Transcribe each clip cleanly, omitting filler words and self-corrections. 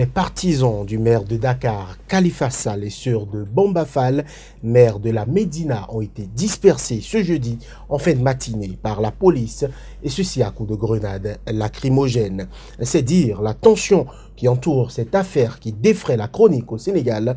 partisans du maire de Dakar, Khalifa Sall, et ceux de Bamba Fall, maire de la Médina, ont été dispersés ce jeudi en fin de matinée par la police, et ceci à coups de grenades lacrymogènes. C'est dire la tension qui entoure cette affaire qui défraie la chronique au Sénégal.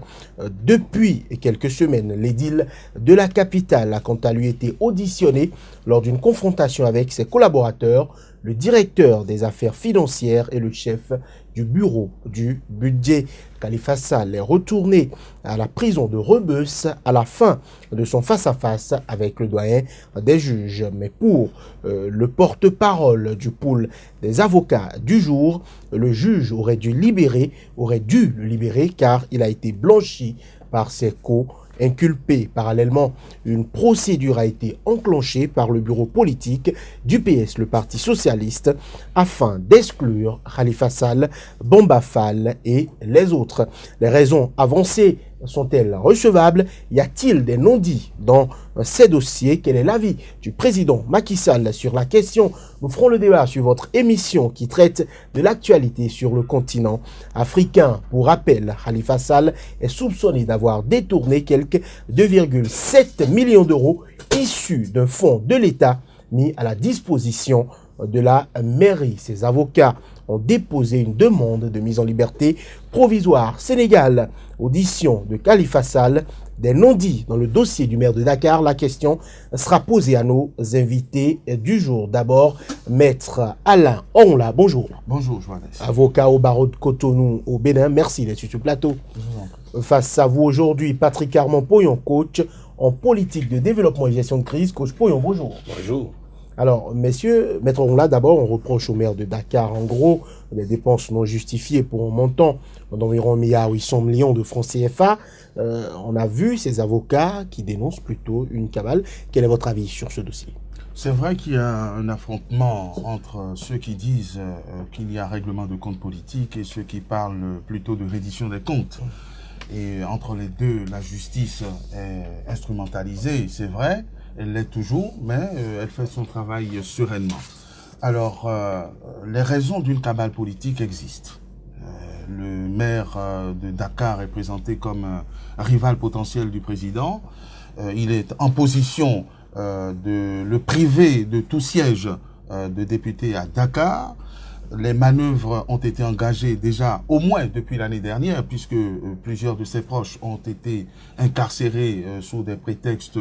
Depuis quelques semaines, l'édile de la capitale a quant à lui été auditionné lors d'une confrontation avec ses collaborateurs, le directeur des affaires financières et le chef du bureau du budget. Khalifa Sall est retourné à la prison de Rebeuss à la fin de son face-à-face avec le doyen des juges. Mais pour le porte-parole du pool des avocats du jour, le juge aurait dû le libérer car il a été blanchi par ses co-inculpés. Parallèlement, une procédure a été enclenchée par le bureau politique du PS, le Parti socialiste, afin d'exclure Khalifa Sall, Bamba Fall et les autres. Les raisons avancées sont-elles recevables? Y a-t-il des non-dits dans ces dossiers? Quel est l'avis du président Macky Sall sur la question? Nous ferons le débat sur votre émission qui traite de l'actualité sur le continent africain. Pour rappel, Khalifa Sall est soupçonné d'avoir détourné quelques 2,7 millions d'euros issus d'un fonds de l'État mis à la disposition de la mairie. Ses avocats ont déposé une demande de mise en liberté provisoire. Sénégal, audition de Khalifa Sall, des non-dits dans le dossier du maire de Dakar. La question sera posée à nos invités du jour. D'abord, maître Alain Onla, bonjour. Bonjour, Joannès. Avocat au barreau de Cotonou au Bénin, merci d'être sur ce plateau. Face à vous aujourd'hui, Patrick Armand Poyon, coach en politique de développement et gestion de crise. Coach Poyon, bonjour. Bonjour. Alors, messieurs, maître Onla, d'abord, on reproche au maire de Dakar, en gros, des dépenses non justifiées pour un montant d'environ 1,8 milliard de francs CFA. On a vu ces avocats qui dénoncent plutôt une cabale. Quel est votre avis sur ce dossier? C'est vrai qu'il y a un affrontement entre ceux qui disent qu'il y a règlement de compte politique et ceux qui parlent plutôt de reddition des comptes. Et entre les deux, la justice est instrumentalisée, c'est vrai, elle l'est toujours, mais elle fait son travail sereinement. Alors, les raisons d'une cabale politique existent. Le maire de Dakar est présenté comme un rival potentiel du président. Il est en position de le priver de tout siège de député à Dakar. Les manœuvres ont été engagées déjà au moins depuis l'année dernière, puisque plusieurs de ses proches ont été incarcérés sous des prétextes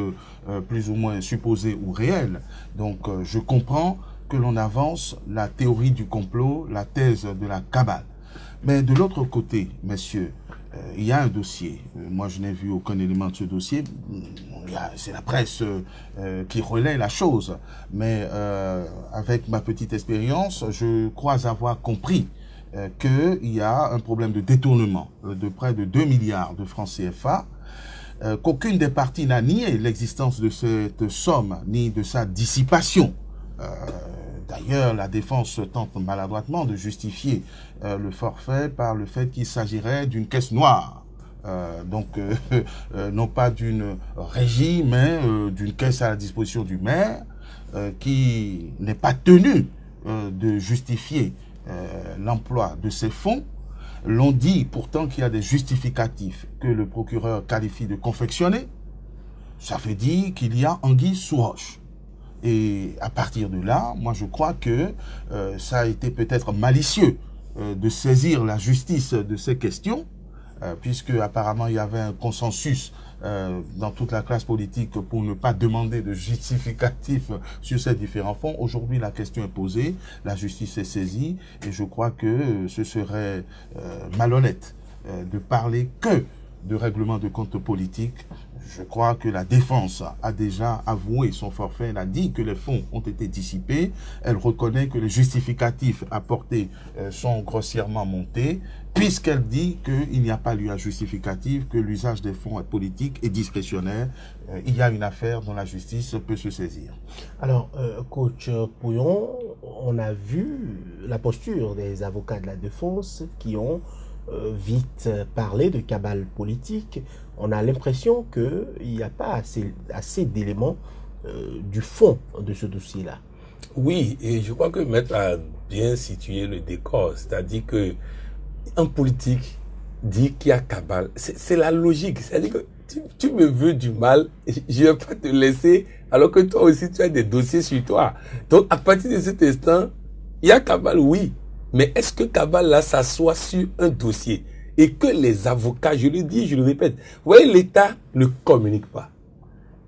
plus ou moins supposés ou réels. Donc je comprends que l'on avance la théorie du complot, la thèse de la cabale. Mais de l'autre côté, messieurs, il y a un dossier. Moi, je n'ai vu aucun élément de ce dossier. C'est la presse qui relaie la chose. Mais avec ma petite expérience, je crois avoir compris qu'il y a un problème de détournement de près de 2 milliards de francs CFA, qu'aucune des parties n'a nié l'existence de cette somme, ni de sa dissipation. D'ailleurs, la défense tente maladroitement de justifier le forfait par le fait qu'il s'agirait d'une caisse noire. Non pas d'une régie, mais d'une caisse à la disposition du maire qui n'est pas tenu de justifier l'emploi de ces fonds. L'on dit pourtant qu'il y a des justificatifs que le procureur qualifie de confectionnés. Ça veut dire qu'il y a anguille sous roche. Et à partir de là, moi je crois que ça a été peut-être malicieux de saisir la justice de ces questions, puisque apparemment il y avait un consensus dans toute la classe politique pour ne pas demander de justificatif sur ces différents fonds. Aujourd'hui, la question est posée, la justice est saisie, et je crois que ce serait malhonnête de parler que de règlement de compte politique. Je crois que la défense a déjà avoué son forfait. Elle a dit que les fonds ont été dissipés. Elle reconnaît que les justificatifs apportés sont grossièrement montés, puisqu'elle dit qu'il n'y a pas lieu à justificatif, que l'usage des fonds politiques est discrétionnaire. Il y a une affaire dont la justice peut se saisir. Alors, coach Pouyon, on a vu la posture des avocats de la défense qui ont vite parlé de cabale politique. On a l'impression qu'il n'y a pas assez d'éléments du fond de ce dossier-là. Oui, et je crois que Maître a bien situé le décor, c'est-à-dire que en politique, dire qu'il y a cabale, c'est la logique. C'est-à-dire que tu me veux du mal, je ne vais pas te laisser, alors que toi aussi, tu as des dossiers sur toi. Donc, à partir de cet instant, il y a cabale, oui. Mais est-ce que cabale, là, s'assoit sur un dossier et que les avocats, je le dis, je le répète, vous voyez, l'État ne communique pas.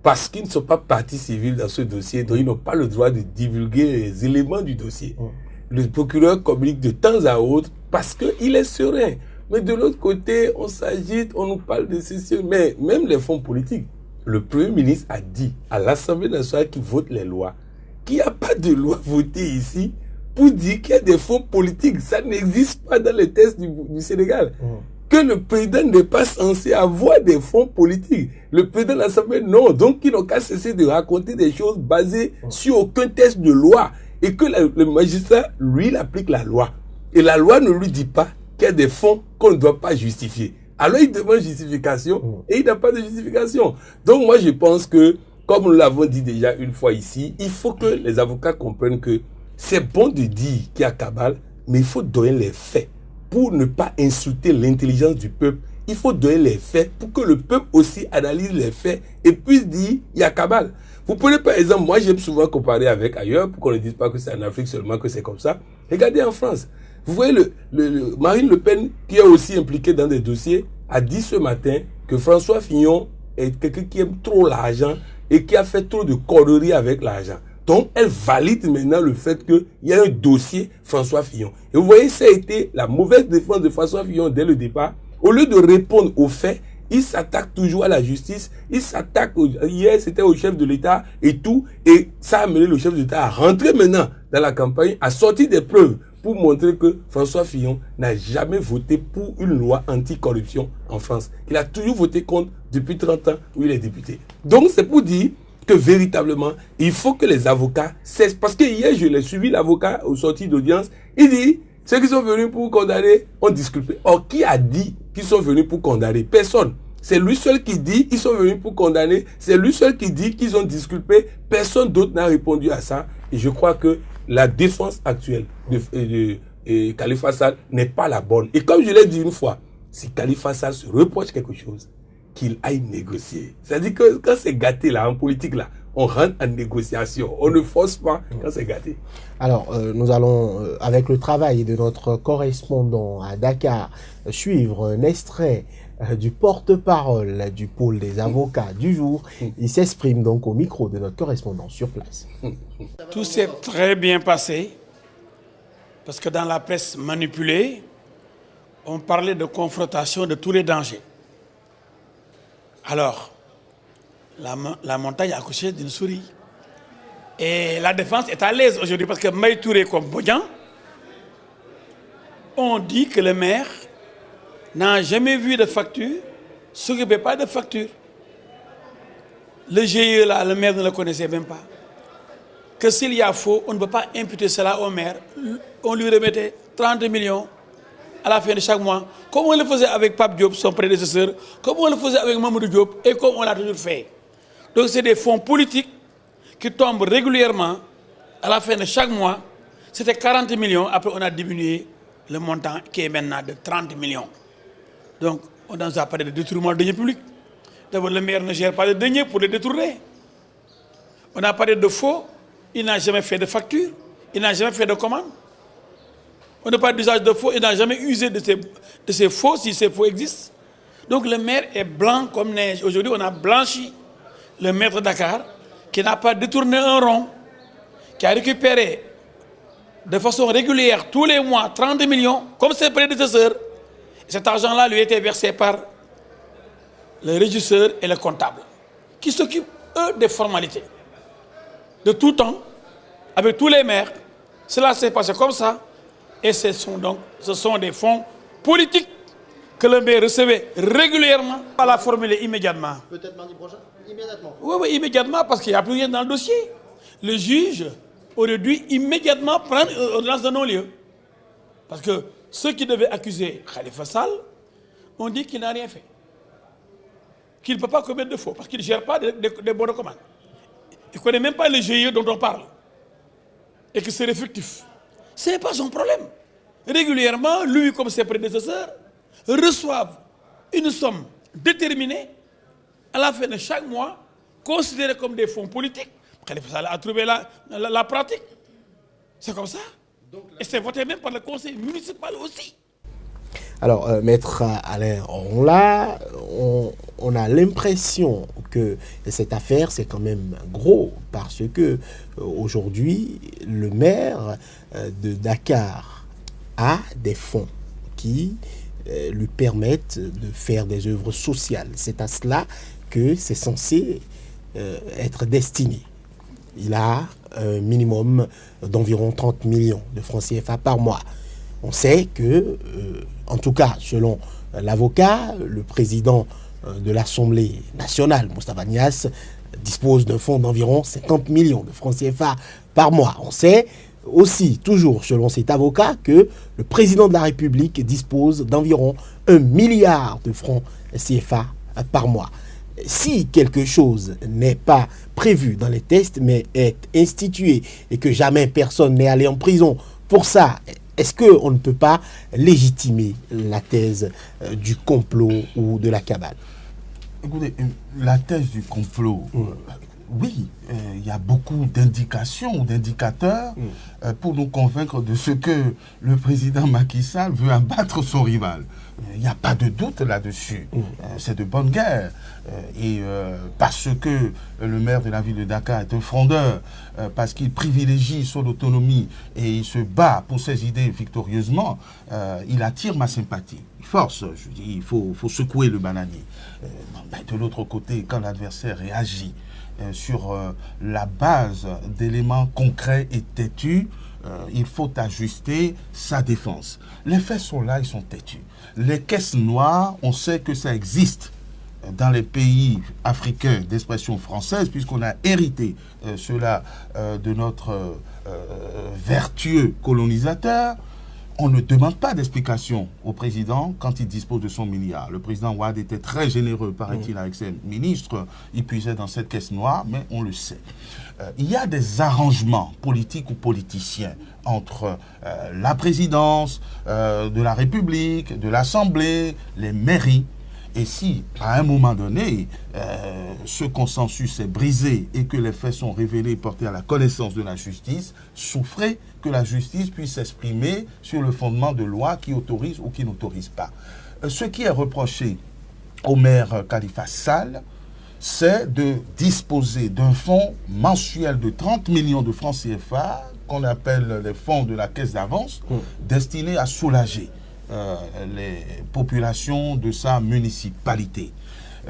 Parce qu'ils ne sont pas partie civile dans ce dossier, donc ils n'ont pas le droit de divulguer les éléments du dossier. Le procureur communique de temps à autre parce qu'il est serein. Mais de l'autre côté, on s'agite, on nous parle de ceci. Mais même les fonds politiques, le Premier ministre a dit à l'Assemblée nationale qui vote les lois qu'il n'y a pas de loi votée ici pour dire qu'il y a des fonds politiques. Ça n'existe pas dans les tests du Sénégal. Que le président n'est pas censé avoir des fonds politiques. Le président de l'Assemblée, non. Donc, ils n'ont qu'à cesser de raconter des choses basées sur aucun test de loi. Et que le magistrat, lui, il applique la loi. Et la loi ne lui dit pas qu'il y a des fonds qu'on ne doit pas justifier. Alors, il demande justification et il n'a pas de justification. Donc, moi, je pense que, comme nous l'avons dit déjà une fois ici, il faut que les avocats comprennent que c'est bon de dire qu'il y a cabale, mais il faut donner les faits. Pour ne pas insulter l'intelligence du peuple, il faut donner les faits pour que le peuple aussi analyse les faits et puisse dire il y a cabale. Vous prenez par exemple, moi j'aime souvent comparer avec ailleurs pour qu'on ne dise pas que c'est en Afrique seulement que c'est comme ça. Regardez en France. Vous voyez Marine Le Pen, qui est aussi impliquée dans des dossiers, a dit ce matin que François Fillon est quelqu'un qui aime trop l'argent et qui a fait trop de conneries avec l'argent. Donc, elle valide maintenant le fait qu'il y a un dossier François Fillon. Et vous voyez, ça a été la mauvaise défense de François Fillon dès le départ. Au lieu de répondre aux faits, il s'attaque toujours à la justice. Il s'attaque, hier c'était au chef de l'État et tout. Et ça a amené le chef de l'État à rentrer maintenant dans la campagne, à sortir des preuves pour montrer que François Fillon n'a jamais voté pour une loi anticorruption en France. Il a toujours voté contre depuis 30 ans où il est député. Donc, c'est pour dire que véritablement, il faut que les avocats cessent. Parce que hier, je l'ai suivi, l'avocat, aux sorties d'audience, il dit, ceux qui sont venus pour condamner ont disculpé. Or, qui a dit qu'ils sont venus pour condamner? Personne. C'est lui seul qui dit qu'ils sont venus pour condamner. C'est lui seul qui dit qu'ils ont disculpé. Personne d'autre n'a répondu à ça. Et je crois que la défense actuelle de Khalifa Sall n'est pas la bonne. Et comme je l'ai dit une fois, si Khalifa Sall se reproche quelque chose, qu'il aille négocier. C'est-à-dire que quand c'est gâté là, en politique là, on rentre en négociation. On ne force pas quand c'est gâté. Alors, nous allons, avec le travail de notre correspondant à Dakar, suivre un extrait du porte-parole du pôle des avocats du jour. Il s'exprime donc au micro de notre correspondant sur place. Tout s'est très bien passé, parce que dans la presse manipulée, on parlait de confrontation de tous les dangers. Alors, la montagne a accouché d'une souris. Et la défense est à l'aise aujourd'hui parce que Mbaye Touré comme Bodian ont dit que le maire n'a jamais vu de facture, s'occupait pas de facture. Le GIE là, le maire ne le connaissait même pas. Que s'il y a faux, on ne peut pas imputer cela au maire. On lui remettait 30 millions à la fin de chaque mois, comme on le faisait avec Pape Diop, son prédécesseur, comme on le faisait avec Mamadou Diop, et comme on l'a toujours fait. Donc c'est des fonds politiques qui tombent régulièrement à la fin de chaque mois. C'était 40 millions, après on a diminué le montant qui est maintenant de 30 millions. Donc on nous a parlé de détournement de deniers publics. D'abord le maire ne gère pas de deniers pour les détourner. On a parlé de faux, il n'a jamais fait de facture, il n'a jamais fait de commande. On n'a pas d'usage de faux, il n'a jamais usé de ces faux, si ces faux existent. Donc le maire est blanc comme neige. Aujourd'hui, on a blanchi le maire de Dakar, qui n'a pas détourné un rond, qui a récupéré de façon régulière, tous les mois, 30 millions, comme ses prédécesseurs. Cet argent-là lui a été versé par le régisseur et le comptable, qui s'occupent, eux, des formalités. De tout temps, avec tous les maires, cela s'est passé comme ça. Et ce sont des fonds politiques que le maire recevait régulièrement. On l'a formulé immédiatement. Peut-être mardi prochain? Immédiatement? Oui, immédiatement, parce qu'il n'y a plus rien dans le dossier. Le juge aurait dû immédiatement prendre une ordonnance de non-lieu. Parce que ceux qui devaient accuser Khalifa Sall ont dit qu'il n'a rien fait. Qu'il ne peut pas commettre de faux, parce qu'il ne gère pas des bons de commande. Il ne connaît même pas le GIE dont on parle. Et que c'est effectif. Ce n'est pas son problème. régulièrement, lui comme ses prédécesseurs, reçoivent une somme déterminée à la fin de chaque mois, considérée comme des fonds politiques. Khalifa Sall a trouvé la pratique. C'est comme ça. Et c'est voté même par le conseil municipal aussi. Alors, Maître Alain Onla, on a l'impression que cette affaire, c'est quand même gros parce que aujourd'hui, le maire de Dakar a des fonds qui lui permettent de faire des œuvres sociales. C'est à cela que c'est censé être destiné. Il a un minimum d'environ 30 millions de francs CFA par mois. On sait que, en tout cas, selon l'avocat, le président de l'Assemblée nationale, Moustapha Niasse, dispose d'un fonds d'environ 50 millions de francs CFA par mois. On sait aussi, toujours selon cet avocat, que le président de la République dispose d'environ 1 milliard de francs CFA par mois. Si quelque chose n'est pas prévu dans les tests, mais est institué et que jamais personne n'est allé en prison pour ça, est-ce qu'on ne peut pas légitimer la thèse du complot ou de la cabale? Écoutez, la thèse du complot, oui, il y a beaucoup d'indications ou d'indicateurs pour nous convaincre de ce que le président Macky Sall veut abattre son rival. Il n'y a pas de doute là-dessus. C'est de bonne guerre. Et parce que le maire de la ville de Dakar est un frondeur, parce qu'il privilégie son autonomie et il se bat pour ses idées victorieusement, il attire ma sympathie. Force, je dis, il faut secouer le bananier. De l'autre côté, quand l'adversaire réagit sur la base d'éléments concrets et têtus, il faut ajuster sa défense. Les faits sont là, ils sont têtus. Les caisses noires, on sait que ça existe dans les pays africains d'expression française, puisqu'on a hérité cela de notre vertueux colonisateur. On ne demande pas d'explication au président quand il dispose de son milliard. Le président Ouad était très généreux, paraît-il, avec ses ministres. Il puisait dans cette caisse noire, mais on le sait. Il y a des arrangements politiques ou politiciens entre la présidence de la République, de l'Assemblée, les mairies. Et si, à un moment donné, ce consensus est brisé et que les faits sont révélés, portés à la connaissance de la justice, souffrez que la justice puisse s'exprimer sur le fondement de lois qui autorisent ou qui n'autorisent pas. Ce qui est reproché au maire Khalifa Sall, c'est de disposer d'un fonds mensuel de 30 millions de francs CFA, qu'on appelle les fonds de la caisse d'avance, destinés à soulager les populations de sa municipalité.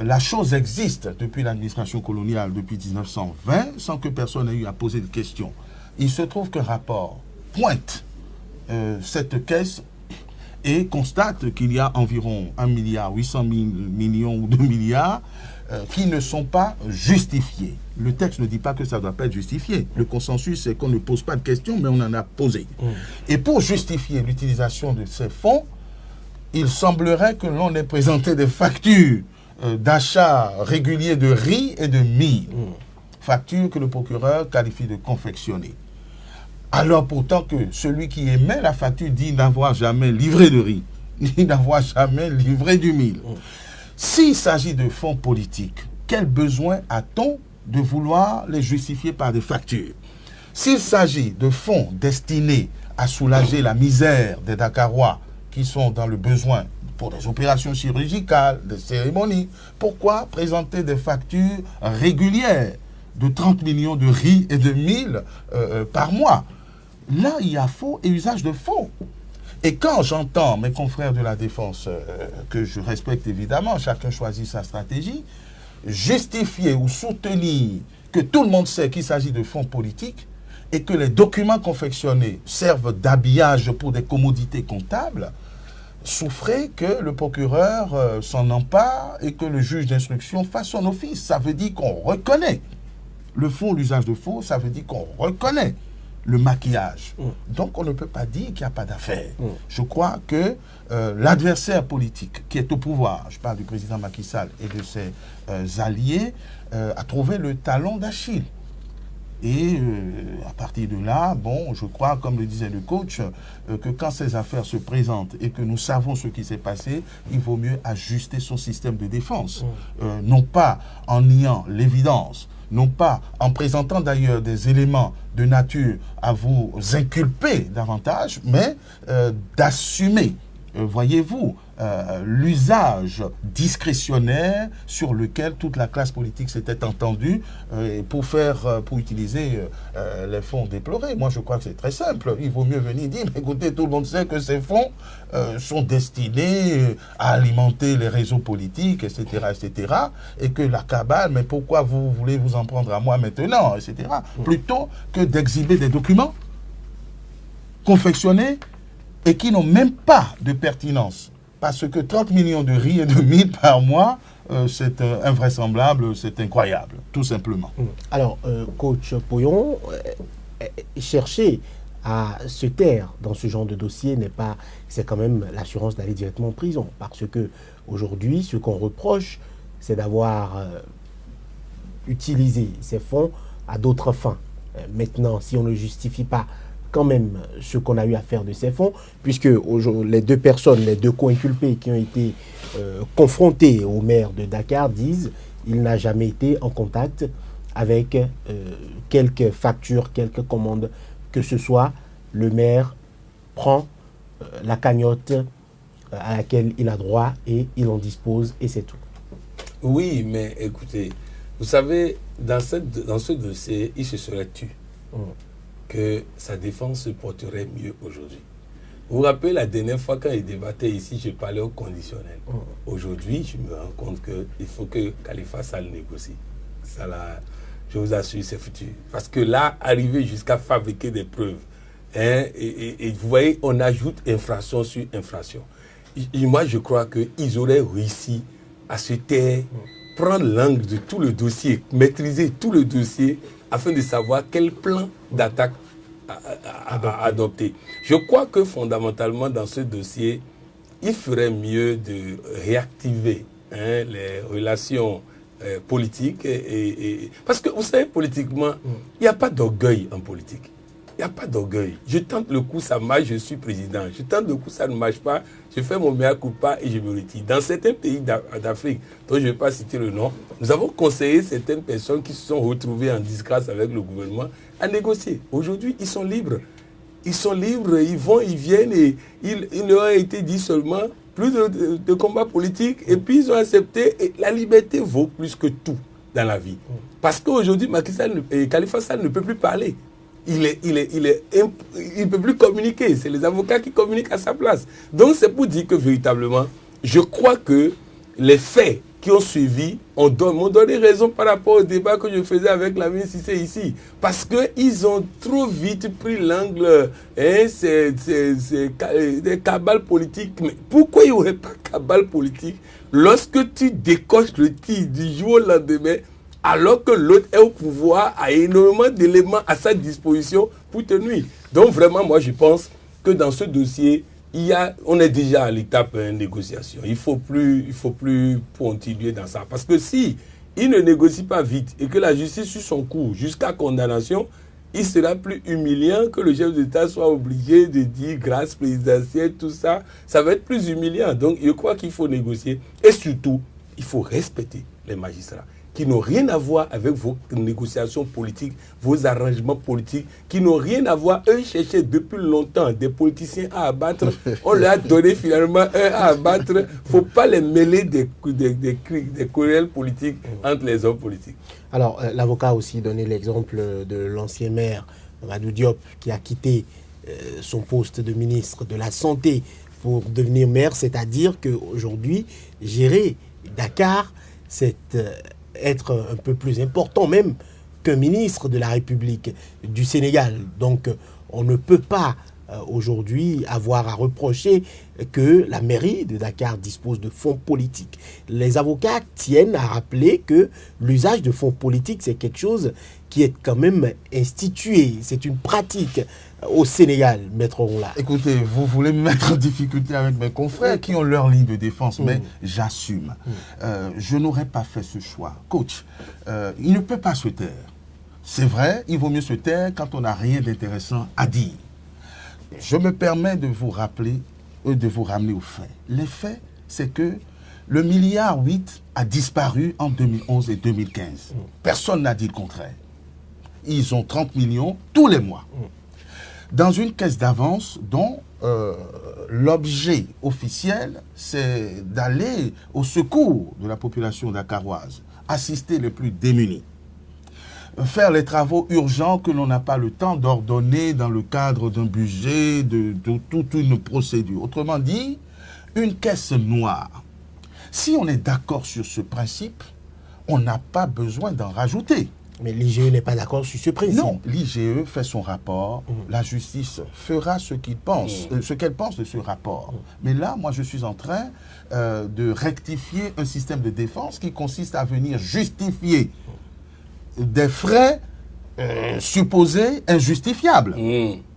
La chose existe depuis l'administration coloniale, depuis 1920, sans que personne n'ait eu à poser de questions. Il se trouve qu'un rapport pointe cette caisse et constate qu'il y a environ 1,8 milliard ou 2 milliards qui ne sont pas justifiés. Le texte ne dit pas que ça ne doit pas être justifié. Le consensus, c'est qu'on ne pose pas de questions, mais on en a posé. Et pour justifier l'utilisation de ces fonds, il semblerait que l'on ait présenté des factures d'achat régulier de riz et de mil. Factures que le procureur qualifie de confectionnées. Alors pourtant que celui qui émet la facture dit n'avoir jamais livré de riz, ni n'avoir jamais livré du mil. S'il s'agit de fonds politiques, quel besoin a-t-on de vouloir les justifier par des factures? S'il s'agit de fonds destinés à soulager la misère des Dakarois qui sont dans le besoin pour des opérations chirurgicales, des cérémonies, pourquoi présenter des factures régulières de 30 millions de riz et de mil par mois? Là, il y a faux et usage de faux. Et quand j'entends mes confrères de la défense, que je respecte évidemment, chacun choisit sa stratégie, justifier ou soutenir que tout le monde sait qu'il s'agit de fonds politiques et que les documents confectionnés servent d'habillage pour des commodités comptables, souffrez que le procureur s'en empare et que le juge d'instruction fasse son office. Ça veut dire qu'on reconnaît le faux, l'usage de faux, ça veut dire qu'on reconnaît le maquillage. Donc on ne peut pas dire qu'il n'y a pas d'affaire. Je crois que l'adversaire politique qui est au pouvoir, je parle du président Macky Sall et de ses alliés, a trouvé le talon d'Achille. Et à partir de là, bon, je crois, comme le disait le coach, que quand ces affaires se présentent et que nous savons ce qui s'est passé, il vaut mieux ajuster son système de défense. Non pas en niant l'évidence, non pas en présentant d'ailleurs des éléments de nature à vous inculper davantage, mais d'assumer, voyez-vous, l'usage discrétionnaire sur lequel toute la classe politique s'était entendue pour utiliser les fonds déplorés. Moi, je crois que c'est très simple. Il vaut mieux venir dire, écoutez, tout le monde sait que ces fonds sont destinés à alimenter les réseaux politiques, etc., etc., et que la cabale, mais pourquoi vous voulez vous en prendre à moi maintenant, etc., plutôt que d'exhiber des documents confectionnés et qui n'ont même pas de pertinence. Parce que 30 millions de riz et de mil par mois, c'est invraisemblable, c'est incroyable, tout simplement. Alors, coach Poyon, chercher à se taire dans ce genre de dossier c'est quand même l'assurance d'aller directement en prison. Parce que aujourd'hui, ce qu'on reproche, c'est d'avoir utilisé ces fonds à d'autres fins. Maintenant, si on ne justifie pas quand même ce qu'on a eu à faire de ces fonds, puisque les deux personnes, les deux co-inculpés qui ont été confrontés au maire de Dakar disent qu'il n'a jamais été en contact avec quelques factures, quelques commandes, que ce soit le maire prend la cagnotte à laquelle il a droit et il en dispose et c'est tout. Oui, mais écoutez, vous savez, dans ce dossier, il se serait tu. Que sa défense se porterait mieux aujourd'hui. Vous vous rappelez la dernière fois quand il débattait ici, je parlais au conditionnel. Aujourd'hui, je me rends compte qu'il faut que Khalifa Sall négocie. Ça là, je vous assure, c'est foutu. Parce que là, arriver jusqu'à fabriquer des preuves, hein, et vous voyez, on ajoute infraction sur infraction. Moi, je crois qu'ils auraient réussi à se taire, prendre l'angle de tout le dossier, maîtriser tout le dossier, afin de savoir quel plan d'attaque adopter. Je crois que fondamentalement dans ce dossier, il ferait mieux de réactiver les relations politiques. Parce que vous savez, politiquement, il n'y a pas d'orgueil en politique. Il n'y a pas d'orgueil. Je tente le coup, ça marche, je suis président. Je tente le coup, ça ne marche pas, je fais mon mea culpa et je me retire. Dans certains pays d'Afrique, dont je ne vais pas citer le nom, nous avons conseillé certaines personnes qui se sont retrouvées en disgrâce avec le gouvernement à négocier. Aujourd'hui, ils sont libres. Ils sont libres, ils vont, ils viennent et il leur a été dit seulement plus de combats politiques et puis ils ont accepté et la liberté vaut plus que tout dans la vie. Parce qu'aujourd'hui, Khalifa Sall ne peut plus parler. Il ne peut plus communiquer. C'est les avocats qui communiquent à sa place. Donc c'est pour dire que véritablement, je crois que les faits qui ont suivi m'ont donné raison par rapport au débat que je faisais avec Lamine Cissé ici. Parce qu'ils ont trop vite pris l'angle, des cabales politiques. Mais pourquoi il n'y aurait pas de cabale politique lorsque tu décoches le tir du jour au lendemain, alors que l'autre est au pouvoir, a énormément d'éléments à sa disposition pour te nuire. Donc vraiment, moi je pense que dans ce dossier, on est déjà à l'étape de négociation. Il faut plus continuer dans ça. Parce que si il ne négocie pas vite et que la justice suit son cours jusqu'à condamnation, il sera plus humiliant que le chef d'État soit obligé de dire grâce présidentielle, tout ça. Ça va être plus humiliant. Donc je crois qu'il faut négocier. Et surtout, il faut respecter les magistrats, qui n'ont rien à voir avec vos négociations politiques, vos arrangements politiques, qui n'ont rien à voir. Eux cherchaient depuis longtemps des politiciens à abattre. On leur a donné finalement un à abattre. Il ne faut pas les mêler des querelles politiques entre les hommes politiques. Alors, l'avocat a aussi donné l'exemple de l'ancien maire, Mamadou Diop, qui a quitté son poste de ministre de la Santé pour devenir maire. C'est-à-dire qu'aujourd'hui, gérer Dakar, c'est être un peu plus important même qu'un ministre de la République du Sénégal. Donc, on ne peut pas aujourd'hui avoir à reprocher que la mairie de Dakar dispose de fonds politiques. Les avocats tiennent à rappeler que l'usage de fonds politiques, c'est quelque chose qui est quand même institué. C'est une pratique au Sénégal, Maître Ronla. Écoutez, vous voulez me mettre en difficulté avec mes confrères qui ont leur ligne de défense, mais j'assume. Je n'aurais pas fait ce choix. Coach, il ne peut pas se taire. C'est vrai, il vaut mieux se taire quand on n'a rien d'intéressant à dire. Je me permets de vous rappeler, de vous ramener aux faits. Les faits, c'est que le milliard 8 a disparu en 2011 et 2015. Personne n'a dit le contraire. Ils ont 30 millions tous les mois. Dans une caisse d'avance dont l'objet officiel, c'est d'aller au secours de la population dakaroise, assister les plus démunis, faire les travaux urgents que l'on n'a pas le temps d'ordonner dans le cadre d'un budget, de toute une procédure. Autrement dit, une caisse noire. Si on est d'accord sur ce principe, on n'a pas besoin d'en rajouter. Mais l'IGE n'est pas d'accord sur ce principe. Non, l'IGE fait son rapport, la justice fera ce qu'elle pense de ce rapport. Mais là, moi, je suis en train de rectifier un système de défense qui consiste à venir justifier des frais supposés injustifiables.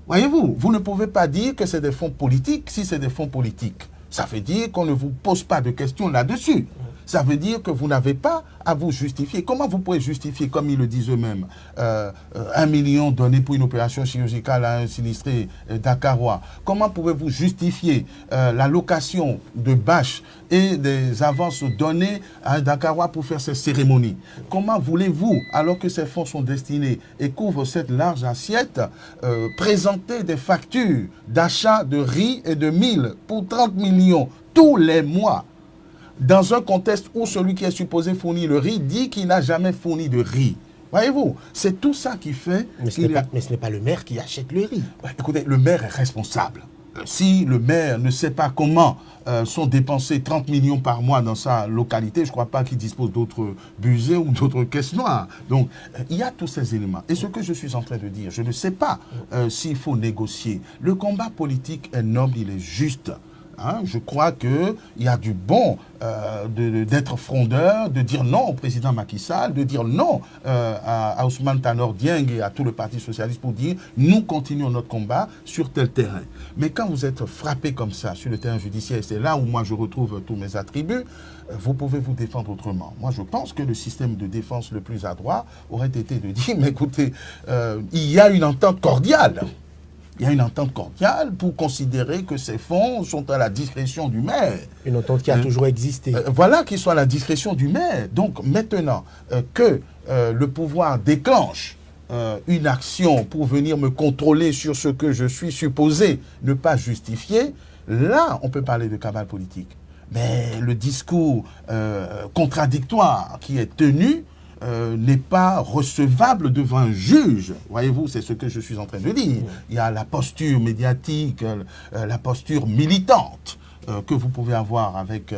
Voyez-vous, vous ne pouvez pas dire que c'est des fonds politiques si c'est des fonds politiques. Ça veut dire qu'on ne vous pose pas de questions là-dessus. Ça veut dire que vous n'avez pas à vous justifier. Comment vous pouvez justifier, comme ils le disent eux-mêmes, 1 million donné pour une opération chirurgicale à un sinistré dakarois? Comment pouvez-vous justifier la location de bâches et des avances données à un dakarois pour faire ces cérémonies? Comment voulez-vous, alors que ces fonds sont destinés et couvrent cette large assiette, présenter des factures d'achat de riz et de mil pour 30 millions tous les mois? Dans un contexte où celui qui est supposé fournir le riz dit qu'il n'a jamais fourni de riz. Voyez-vous, c'est tout ça qui fait... Mais ce n'est pas le maire qui achète le riz. Écoutez, le maire est responsable. Si le maire ne sait pas comment sont dépensés 30 millions par mois dans sa localité, je ne crois pas qu'il dispose d'autres budgets ou d'autres caisses noires. Donc, il y a tous ces éléments. Et ce que je suis en train de dire, je ne sais pas s'il faut négocier. Le combat politique est noble, il est juste. Hein, je crois qu'il y a du bon d'être frondeur, de dire non au président Macky Sall, de dire non à Ousmane Tanor Dieng et à tout le Parti socialiste pour dire nous continuons notre combat sur tel terrain. Mais quand vous êtes frappé comme ça sur le terrain judiciaire, c'est là où moi je retrouve tous mes attributs, vous pouvez vous défendre autrement. Moi je pense que le système de défense le plus adroit aurait été de dire mais écoutez, il y a une entente cordiale. Il y a une entente cordiale pour considérer que ces fonds sont à la discrétion du maire. Une entente qui a toujours existé. Voilà, qu'ils soient à la discrétion du maire. Donc maintenant que le pouvoir déclenche une action pour venir me contrôler sur ce que je suis supposé ne pas justifier, là on peut parler de cabale politique. Mais le discours contradictoire qui est tenu n'est pas recevable devant un juge. Voyez-vous, c'est ce que je suis en train de dire. Il y a la posture médiatique, la posture militante que vous pouvez avoir avec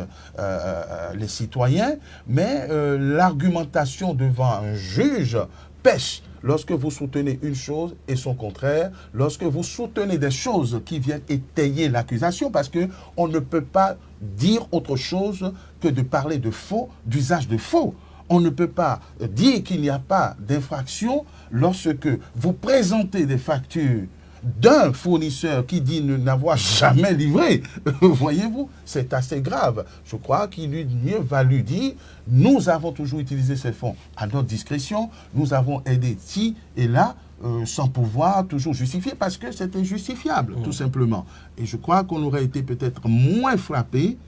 les citoyens, mais l'argumentation devant un juge pêche lorsque vous soutenez une chose et son contraire, lorsque vous soutenez des choses qui viennent étayer l'accusation, parce qu'on ne peut pas dire autre chose que de parler de faux, d'usage de faux. On ne peut pas dire qu'il n'y a pas d'infraction lorsque vous présentez des factures d'un fournisseur qui dit n'avoir jamais livré. Voyez-vous, c'est assez grave. Je crois qu'il eût mieux valu dire nous avons toujours utilisé ces fonds à notre discrétion, nous avons aidé ci et là, sans pouvoir toujours justifier parce que c'était justifiable, tout simplement. Et je crois qu'on aurait été peut-être moins frappé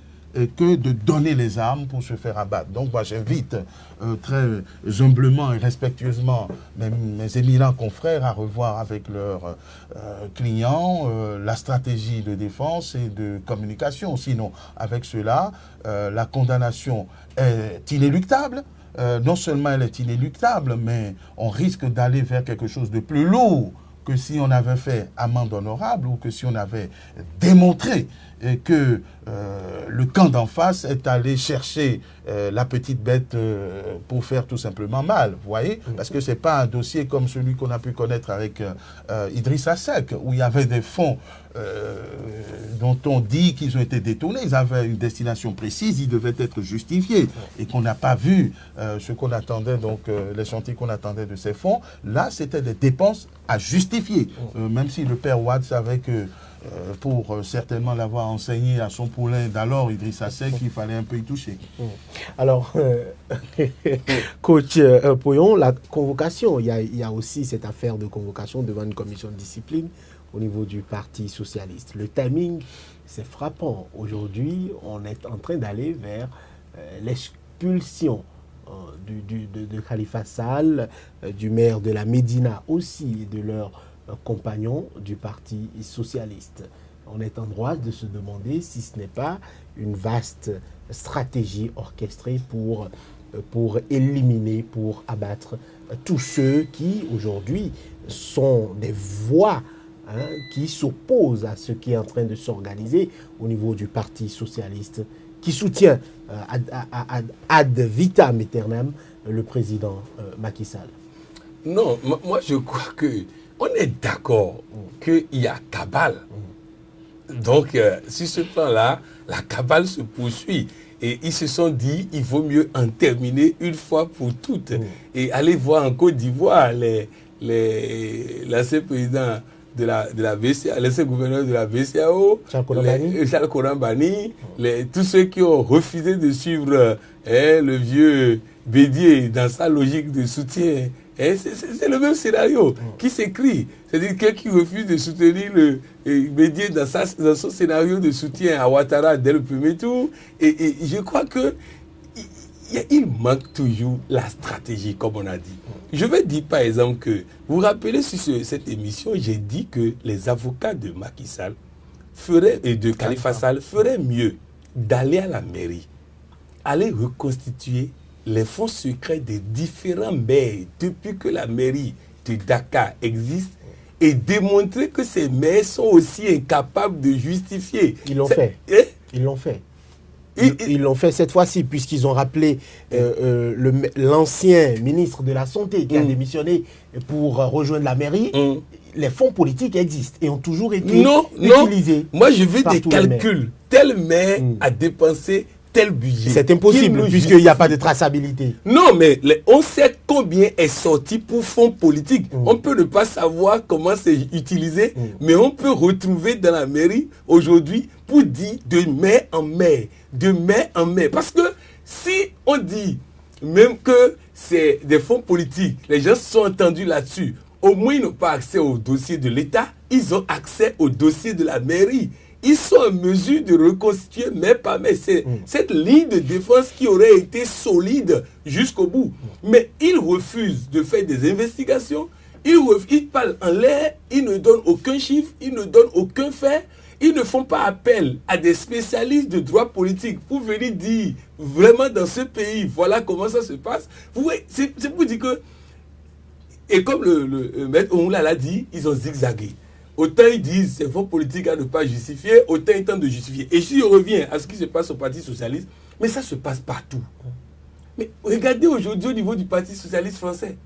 que de donner les armes pour se faire abattre. Donc moi j'invite très humblement et respectueusement mes éminents confrères à revoir avec leurs clients la stratégie de défense et de communication. Sinon, avec cela, la condamnation est inéluctable. Non seulement elle est inéluctable, mais on risque d'aller vers quelque chose de plus lourd que si on avait fait amende honorable ou que si on avait démontré que le camp d'en face est allé chercher la petite bête pour faire tout simplement mal, vous voyez, parce que c'est pas un dossier comme celui qu'on a pu connaître avec Idrissa Seck, où il y avait des fonds dont on dit qu'ils ont été détournés, ils avaient une destination précise, ils devaient être justifiés, et qu'on n'a pas vu ce qu'on attendait, donc les chantiers qu'on attendait de ces fonds. Là, c'était des dépenses à justifier, même si le père Ouad savait que pour certainement l'avoir enseigné à son poulain d'alors, Idrissa Seck, il fallait un peu y toucher. Alors, coach Poyon, la convocation, il y a aussi cette affaire de convocation devant une commission de discipline au niveau du Parti socialiste. Le timing, c'est frappant. Aujourd'hui, on est en train d'aller vers l'expulsion de Khalifa Sall, du maire de la Médina aussi, et de leurs compagnons du Parti socialiste. On est en droit de se demander si ce n'est pas une vaste stratégie orchestrée pour éliminer, pour abattre tous ceux qui aujourd'hui sont des voix qui s'opposent à ce qui est en train de s'organiser au niveau du Parti socialiste, qui soutient ad vitam aeternam le président Macky Sall. Non, moi je crois que on est d'accord qu'il y a cabale. Donc, sur ce plan-là, la cabale se poursuit. Et ils se sont dit, il vaut mieux en terminer une fois pour toutes. Et aller voir en Côte d'Ivoire l'ancien président de la BCA, l'ancien gouverneur de la BCAO, Charles Korambani, tous ceux qui ont refusé de suivre le vieux Bédier dans sa logique de soutien. C'est le même scénario qui s'écrit. C'est-à-dire quelqu'un qui refuse de soutenir le Bédier dans son scénario de soutien à Ouattara dès le premier tour. Et je crois que il manque toujours la stratégie, comme on a dit. Je vais dire par exemple que, vous vous rappelez sur cette émission, j'ai dit que les avocats de Macky Sall et de Khalifa Sall feraient mieux d'aller à la mairie, aller reconstituer les fonds secrets des différents maires depuis que la mairie de Dakar existe et démontrer que ces maires sont aussi incapables de justifier. Ils l'ont fait. Ils l'ont fait. Ils l'ont fait cette fois-ci, puisqu'ils ont rappelé l'ancien ministre de la Santé qui a démissionné pour rejoindre la mairie. Les fonds politiques existent et ont toujours été utilisés. Moi, je veux des calculs. Tel maire a dépensé tel budget. C'est impossible puisqu'il n'y a pas de traçabilité. Non, mais on sait combien est sorti pour fonds politiques. On peut ne pas savoir comment c'est utilisé, mais on peut retrouver dans la mairie aujourd'hui pour dire de mai en mai, de mai en mai. Parce que si on dit même que c'est des fonds politiques, les gens se sont entendus là-dessus, au moins ils n'ont pas accès au dossier de l'État, ils ont accès au dossier de la mairie. Ils sont en mesure de reconstituer mai par mai. C'est cette ligne de défense qui aurait été solide jusqu'au bout. Mais ils refusent de faire des investigations. Ils parlent en l'air. Ils ne donnent aucun chiffre. Ils ne donnent aucun fait. Ils ne font pas appel à des spécialistes de droit politique pour venir dire vraiment dans ce pays, voilà comment ça se passe. Vous voyez, c'est pour dire que, et comme le maître Ongoula l'a dit, ils ont zigzagué. Autant ils disent c'est fonds politique à ne pas justifier, autant ils tentent de justifier. Et si je reviens à ce qui se passe au Parti socialiste, mais ça se passe partout. Mais regardez aujourd'hui au niveau du Parti socialiste français.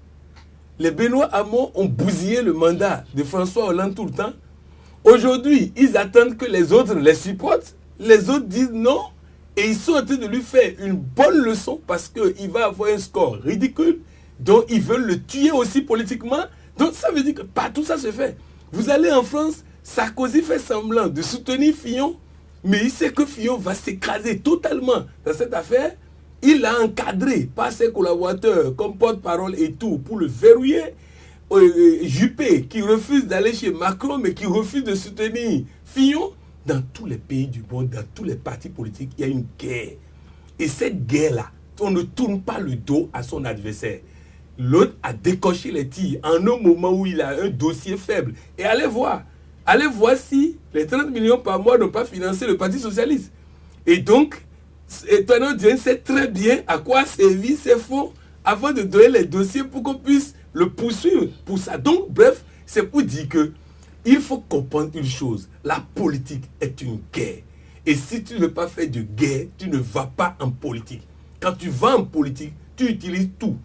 Les Benoît Hamon ont bousillé le mandat de François Hollande tout le temps. Aujourd'hui, ils attendent que les autres les supportent. Les autres disent non. Et ils sont en train de lui faire une bonne leçon parce qu'il va avoir un score ridicule. Donc ils veulent le tuer aussi politiquement. Donc ça veut dire que partout ça se fait. Vous allez en France, Sarkozy fait semblant de soutenir Fillon, mais il sait que Fillon va s'écraser totalement dans cette affaire. Il l'a encadré par ses collaborateurs comme porte-parole et tout pour le verrouiller. Juppé qui refuse d'aller chez Macron, mais qui refuse de soutenir Fillon. Dans tous les pays du monde, dans tous les partis politiques, il y a une guerre. Et cette guerre-là, on ne tourne pas le dos à son adversaire. L'autre a décoché les tirs en un moment où il a un dossier faible. Et allez voir si les 30 millions par mois n'ont pas financé le Parti socialiste. Et donc, Antoine Dieng sait très bien à quoi servir ces fonds avant de donner les dossiers pour qu'on puisse le poursuivre pour ça. Donc, bref, c'est pour dire que il faut comprendre une chose. La politique est une guerre. Et si tu ne veux pas faire de guerre, tu ne vas pas en politique. Quand tu vas en politique, tu utilises tout.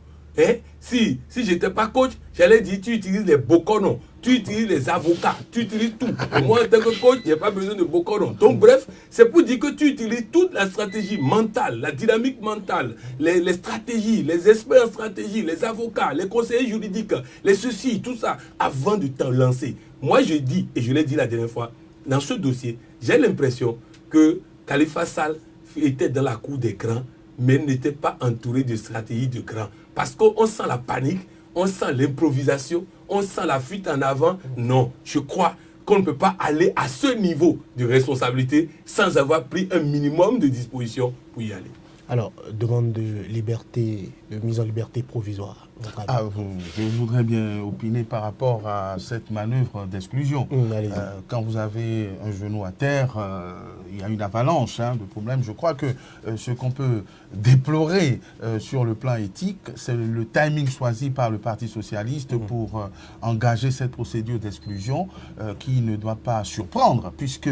Si je n'étais pas coach, j'allais dire tu utilises les boconos, tu utilises les avocats, tu utilises tout. Moi, en tant que coach, il n'y a pas besoin de boconos. Donc, bref, c'est pour dire que tu utilises toute la stratégie mentale, la dynamique mentale, les stratégies, les experts en stratégie, les avocats, les conseillers juridiques, les ceci, tout ça, avant de t'en lancer. Moi, je dis, et je l'ai dit la dernière fois, dans ce dossier, j'ai l'impression que Khalifa Sall était dans la cour des grands, mais n'était pas entouré de stratégie de grands. Parce qu'on sent la panique, on sent l'improvisation, on sent la fuite en avant. Non, je crois qu'on ne peut pas aller à ce niveau de responsabilité sans avoir pris un minimum de dispositions pour y aller. Alors, demande de liberté, de mise en liberté provisoire. Je voudrais bien opiner par rapport à cette manœuvre d'exclusion. Quand vous avez un genou à terre, il y a une avalanche de problèmes. Je crois que ce qu'on peut déplorer sur le plan éthique, c'est le timing choisi par le Parti socialiste pour engager cette procédure d'exclusion qui ne doit pas surprendre, puisque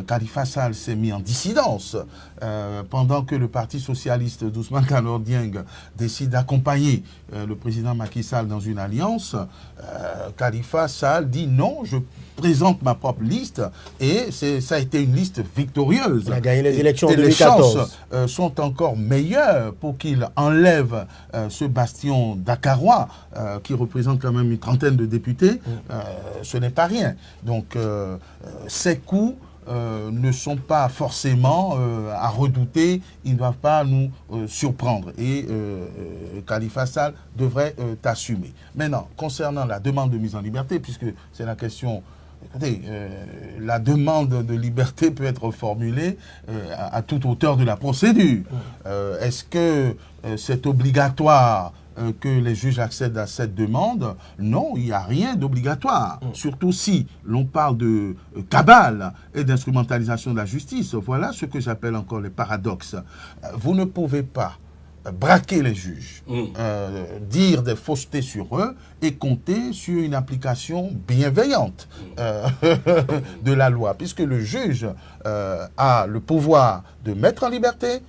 Khalifa Sall s'est mis en dissidence pendant que le Parti socialiste d'Ousmane Tanor Dieng décide d'accompagner le président Macky Sall dans une alliance. Khalifa Sall dit non, je présente ma propre liste, et ça a été une liste victorieuse. Il a gagné les élections en 2014. Les chances sont encore meilleures pour qu'il enlève ce bastion dakarois qui représente quand même une trentaine de députés. Ce n'est pas rien. Donc ces coups ne sont pas forcément à redouter, ils ne doivent pas nous surprendre. Et Khalifa Sall devrait t'assumer. Maintenant, concernant la demande de mise en liberté, puisque c'est la question... Écoutez, la demande de liberté peut être formulée à toute hauteur de la procédure. Est-ce que c'est obligatoire que les juges accèdent à cette demande? Non, il n'y a rien d'obligatoire. Surtout si l'on parle de cabale et d'instrumentalisation de la justice. Voilà ce que j'appelle encore les paradoxes. Vous ne pouvez pas braquer les juges, dire des faussetés sur eux et compter sur une application bienveillante de la loi, puisque le juge a le pouvoir de mettre en liberté,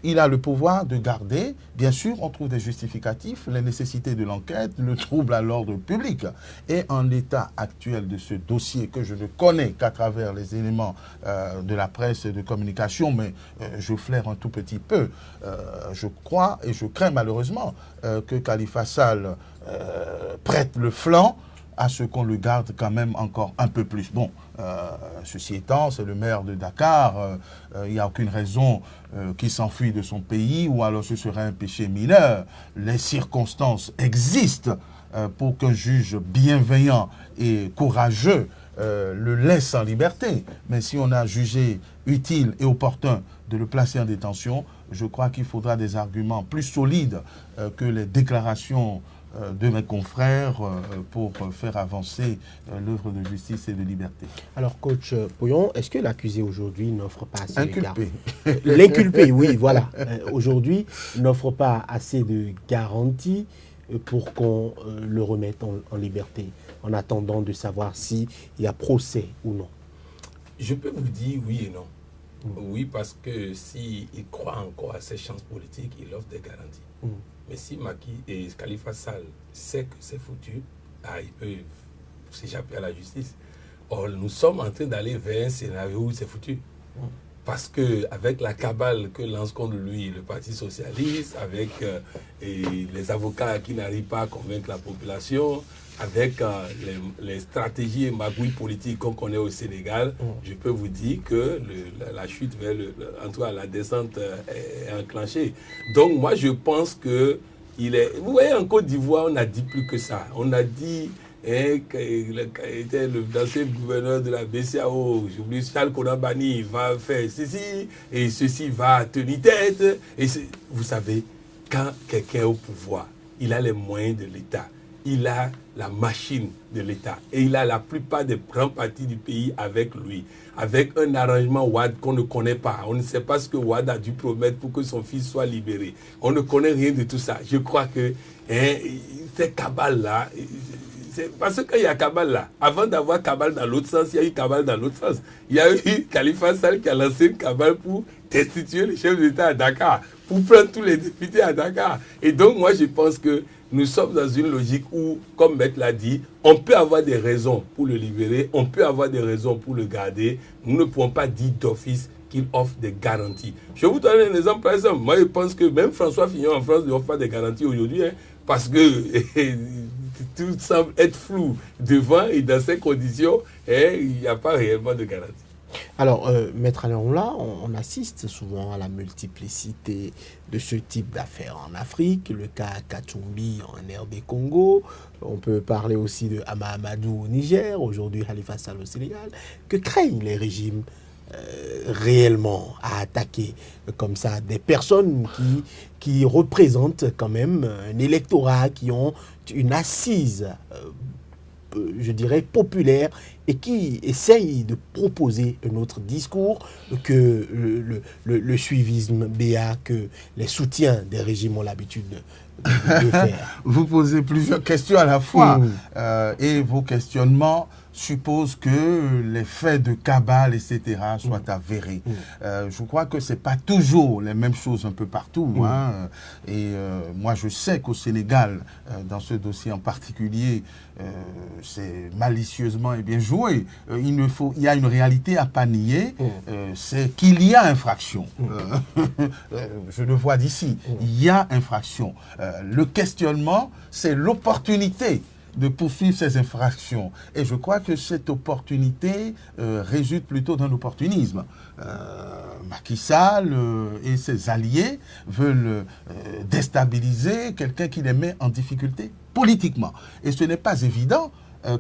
il a le pouvoir de garder. Bien sûr, on trouve des justificatifs, les nécessités de l'enquête, le trouble à l'ordre public. Et en l'état actuel de ce dossier que je ne connais qu'à travers les éléments de la presse et de communication, mais je flaire un tout petit peu, je crois et je crains malheureusement que Khalifa Sall prête le flanc à ce qu'on le garde quand même encore un peu plus. Bon, ceci étant, c'est le maire de Dakar, il n'y a aucune raison qu'il s'enfuit de son pays, ou alors ce serait un péché mineur. Les circonstances existent pour qu'un juge bienveillant et courageux le laisse en liberté. Mais si on a jugé utile et opportun de le placer en détention, je crois qu'il faudra des arguments plus solides que les déclarations de mes confrères pour faire avancer l'œuvre de justice et de liberté. Alors, coach Pouyon, est-ce que l'accusé aujourd'hui n'offre pas assez Inculpé. L'inculpé, oui, voilà. Aujourd'hui, n'offre pas assez de garanties pour qu'on le remette en liberté, en attendant de savoir s'il y a procès ou non. Je peux vous dire oui et non. Oui, parce que s'il croit encore à ses chances politiques, il offre des garanties. Mais si Macky et Khalifa Sall sait que c'est foutu, ils peuvent s'échapper à la justice. Or, nous sommes en train d'aller vers un scénario où c'est foutu. Parce qu'avec la cabale que lance contre lui le Parti socialiste, avec les avocats qui n'arrivent pas à convaincre la population, avec les stratégies et magouilles politiques qu'on connaît au Sénégal, je peux vous dire que la chute vers en tout cas la descente est enclenchée. Donc moi je pense que vous voyez, en Côte d'Ivoire, on n'a dit plus que ça. On a dit qu'il était l'ancien gouverneur de la BCAO, j'oublie, Charles Konambani va faire ceci, et ceci va tenir tête. Et vous savez, quand quelqu'un est au pouvoir, il a les moyens de l'État, il a la machine de l'État, et il a la plupart des grands partis du pays avec lui, avec un arrangement Ouad qu'on ne connaît pas. On ne sait pas ce que Ouad a dû promettre pour que son fils soit libéré. On ne connaît rien de tout ça. Je crois que ces cabales-là, parce qu'il y a cabale là. Avant d'avoir cabale dans l'autre sens, il y a eu cabale dans l'autre sens. Il y a eu Khalifa Sall qui a lancé une cabale pour destituer le chef d'État à Dakar, pour prendre tous les députés à Dakar. Et donc moi je pense que nous sommes dans une logique où, comme Maître l'a dit, on peut avoir des raisons pour le libérer, on peut avoir des raisons pour le garder. Nous ne pouvons pas dire d'office qu'il offre des garanties. Je vais vous donner un exemple par exemple. Moi je pense que même François Fillon en France ne offre pas des garanties aujourd'hui, parce que tout semble être flou devant et dans ces conditions, il n'y a pas réellement de garantie. Alors, Maître Alain, là, on assiste souvent à la multiplicité de ce type d'affaires en Afrique. Le cas Katumbi en RD Congo. On peut parler aussi de Hama Amadou au Niger, aujourd'hui Khalifa Sall au Sénégal. Que craignent les régimes réellement à attaquer comme ça des personnes qui représentent quand même un électorat, qui ont une assise je dirais, populaire et qui essaye de proposer un autre discours que le suivisme BA, que les soutiens des régimes ont l'habitude de faire. Vous posez plusieurs questions à la fois et vos questionnements supposent que les faits de cabale, etc., soient avérés. Je crois que ce n'est pas toujours les mêmes choses un peu partout. Et moi, je sais qu'au Sénégal, dans ce dossier en particulier, c'est malicieusement et bien joué. Il y a une réalité à pas nier, c'est qu'il y a infraction. Je le vois d'ici. Il y a infraction. Le questionnement, c'est l'opportunité de poursuivre ces infractions. Et je crois que cette opportunité résulte plutôt d'un opportunisme. Macky Sall et ses alliés veulent déstabiliser quelqu'un qui les met en difficulté politiquement. Et ce n'est pas évident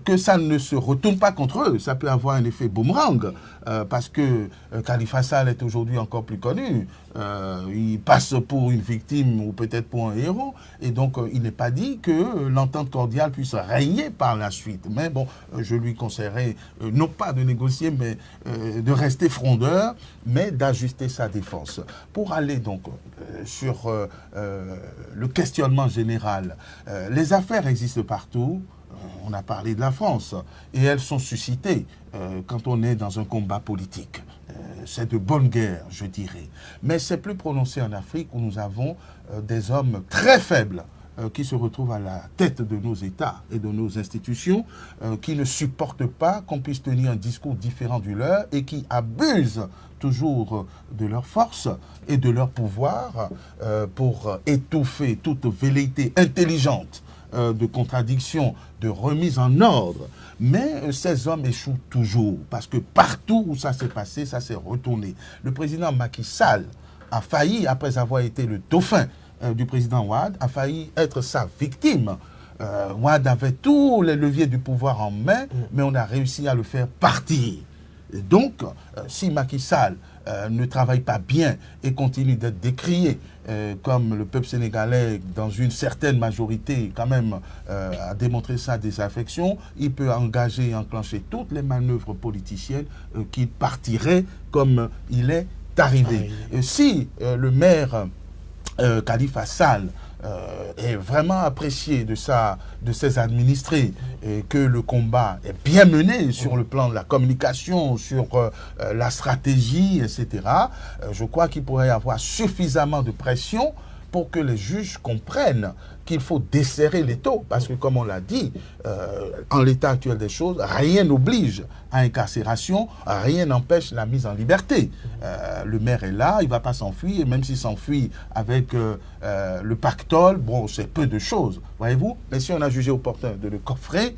que ça ne se retourne pas contre eux. Ça peut avoir un effet boomerang, parce que Khalifa Sall est aujourd'hui encore plus connu. Il passe pour une victime ou peut-être pour un héros. Et donc, il n'est pas dit que l'entente cordiale puisse régner par la suite. Mais bon, je lui conseillerais non pas de négocier, mais de rester frondeur, mais d'ajuster sa défense. Pour aller donc sur le questionnement général, les affaires existent partout. On a parlé de la France, et elles sont suscitées quand on est dans un combat politique. C'est de bonne guerre, je dirais. Mais c'est plus prononcé en Afrique, où nous avons des hommes très faibles qui se retrouvent à la tête de nos États et de nos institutions, qui ne supportent pas qu'on puisse tenir un discours différent du leur et qui abusent toujours de leur force et de leur pouvoir pour étouffer toute velléité intelligente de contradiction, de remise en ordre. Mais ces hommes échouent toujours, parce que partout où ça s'est passé, ça s'est retourné. Le président Macky Sall a failli, après avoir été le dauphin du président Wade, a failli être sa victime. Wade avait tous les leviers du pouvoir en main, mais on a réussi à le faire partir. Et donc, si Macky Sall ne travaille pas bien et continue d'être décrié, comme le peuple sénégalais, dans une certaine majorité, quand même, a démontré sa désaffection, il peut engager et enclencher toutes les manœuvres politiciennes qui partiraient comme il est arrivé. Si le maire Khalifa Sall est vraiment apprécié de ses administrés, et que le combat est bien mené sur le plan de la communication, sur la stratégie, etc., je crois qu'il pourrait y avoir suffisamment de pression pour que les juges comprennent qu'il faut desserrer les taux. Parce que, comme on l'a dit, en l'état actuel des choses, rien n'oblige à incarcération, rien n'empêche la mise en liberté. Le maire est là, il ne va pas s'enfuir, et même s'il s'enfuit avec le pactole, bon, c'est peu de choses, voyez-vous. Mais si on a jugé opportun de le coffrer,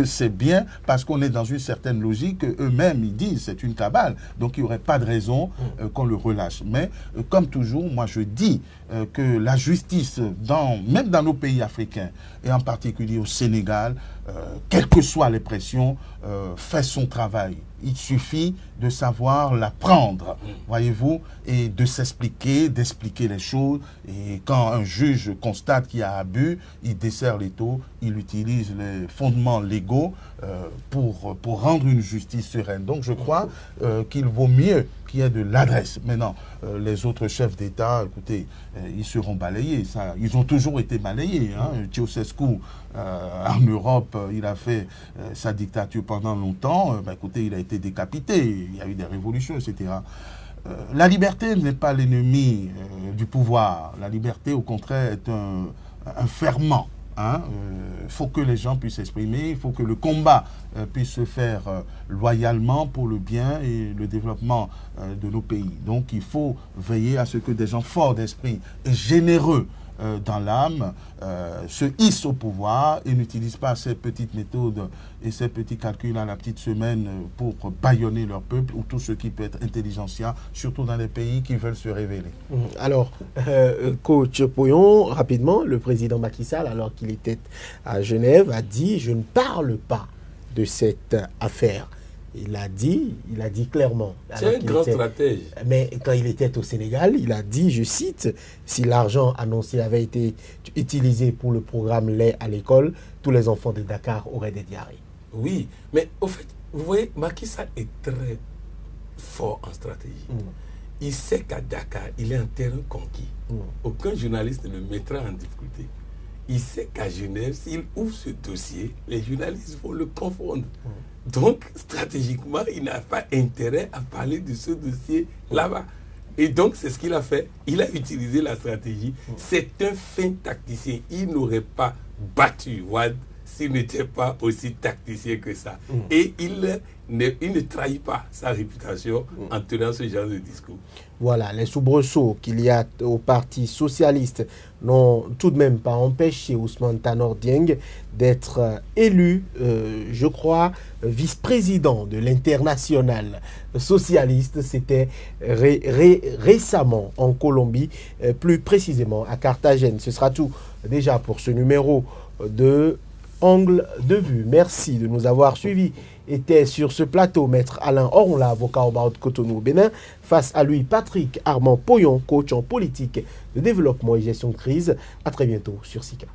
c'est bien, parce qu'on est dans une certaine logique. Eux-mêmes, ils disent c'est une cabale, donc il n'y aurait pas de raison qu'on le relâche. Mais, comme toujours, moi je dis que la justice, même dans nos pays africains, et en particulier au Sénégal, quelles que soient les pressions, fait son travail. Il suffit de savoir la prendre, voyez-vous, et de s'expliquer, d'expliquer les choses. Et quand un juge constate qu'il y a abus, il desserre les taux, il utilise les fondements légaux pour rendre une justice sereine. Donc je crois qu'il vaut mieux qu'il y ait de l'adresse. Maintenant, les autres chefs d'État, écoutez, ils seront balayés. Ça, ils ont toujours été balayés. Ceausescu, en Europe, il a fait sa dictature pendant longtemps. Écoutez, il a été décapité. Il y a eu des révolutions, etc. La liberté n'est pas l'ennemi du pouvoir. La liberté, au contraire, est un ferment. Il faut que les gens puissent s'exprimer, il faut que le combat puisse se faire loyalement pour le bien et le développement de nos pays. Donc il faut veiller à ce que des gens forts d'esprit et généreux dans l'âme, se hisse au pouvoir et n'utilise pas ces petites méthodes et ces petits calculs à la petite semaine pour bâillonner leur peuple ou tout ce qui peut être intelligentsia, surtout dans les pays qui veulent se révéler. Alors, coach Poyon, rapidement, le président Macky Sall, alors qu'il était à Genève, a dit « Je ne parle pas de cette affaire ». Il a dit clairement. C'est un grand stratège. Mais quand il était au Sénégal, il a dit, je cite, si l'argent annoncé avait été utilisé pour le programme lait à l'école, tous les enfants de Dakar auraient des diarrhées. Oui, mais au fait, vous voyez, Macky Sall est très fort en stratégie. Il sait qu'à Dakar, il est un terrain conquis. Aucun journaliste ne le mettra en difficulté. Il sait qu'à Genève, s'il ouvre ce dossier, les journalistes vont le confondre. Donc, stratégiquement, il n'a pas intérêt à parler de ce dossier là-bas. Et donc, c'est ce qu'il a fait. Il a utilisé la stratégie. C'est un fin tacticien. Il n'aurait pas battu Wade s'il n'était pas aussi tacticien que ça. Et il ne trahit pas sa réputation en tenant ce genre de discours. Voilà, les soubresauts qu'il y a au Parti socialiste n'ont tout de même pas empêché Ousmane Tanor Dieng d'être élu, je crois, vice-président de l'Internationale socialiste. C'était récemment en Colombie, plus précisément à Carthagène. Ce sera tout déjà pour ce numéro de Angle de vue. Merci de nous avoir suivis. Était sur ce plateau Maître Alain Orunla, avocat au barreau de Cotonou au Bénin. Face à lui, Patrick Armand Poyon, coach en politique de développement et gestion de crise. À très bientôt sur SICA.